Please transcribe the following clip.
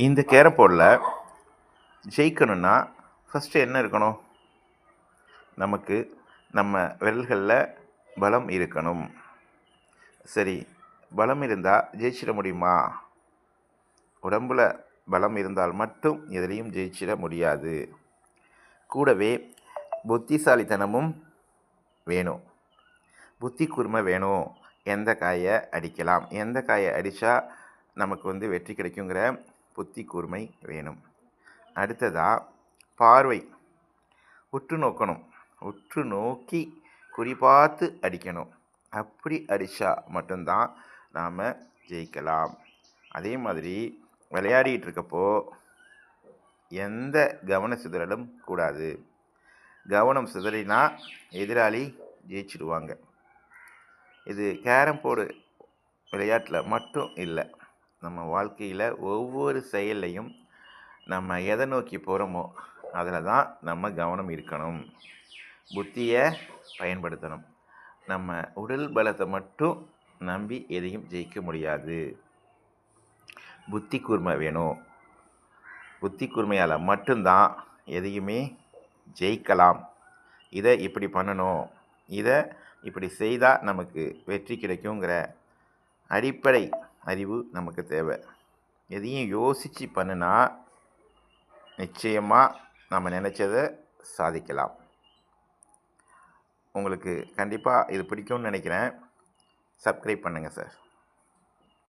இந்த கேரம் போர்டில் ஜெயிக்கணும்னா ஃபஸ்ட்டு என்ன இருக்கணும்? நமக்கு நம்ம விரல்களில் பலம் இருக்கணும். சரி, பலம் இருந்தால் ஜெயிச்சிட முடியுமா? உடம்புல பலம் இருந்தால் மட்டும் எதிலையும் ஜெயிச்சிட முடியாது. கூடவே புத்திசாலித்தனமும் வேணும். புத்தி கூர்மை வேணும். எந்த காயை அடிக்கலாம், எந்த காயை அடித்தா நமக்கு வெற்றி கிடைக்குங்கிற புத்தி கூர்மை வேணும். அடுத்ததாக பார்வை, உற்று நோக்கணும். உற்று நோக்கி குறிபார்த்து அடிக்கணும். அப்படி அடித்தா மட்டும்தான் நாம் ஜெயிக்கலாம். அதே மாதிரி விளையாடிட்டு இருக்கப்போ எந்த கவன சிதறலும் கூடாது. கவனம் சிதறினா எதிராளி ஜெயிச்சிடுவாங்க. இது கேரம் போர்டு விளையாட்டில் மட்டும் இல்லை, நம்ம வாழ்க்கையில் ஒவ்வொரு செயல்லையும் நம்ம எதை நோக்கி போகிறோமோ அதில் தான் நம்ம கவனம் இருக்கணும். புத்தியை பயன்படுத்தணும். நம்ம உடல் பலத்தை மட்டும் நம்பி எதையும் ஜெயிக்க முடியாது. புத்தி கூர்மை வேணும். புத்தி கூர்மையால் மட்டும்தான் எதையுமே ஜெயிக்கலாம். இதை இப்படி பண்ணணும், இதை இப்படி செய்தால் நமக்கு வெற்றி கிடைக்குங்கிற அடிப்படை அறிவு நமக்கு தேவை. எதையும் யோசித்து பண்ணினா நிச்சயமாக நம்ம நினச்சதை சாதிக்கலாம். உங்களுக்கு கண்டிப்பாக இது பிடிக்கும்னு நினைக்கிறேன். சப்ஸ்கிரைப் பண்ணுங்கள் சார்.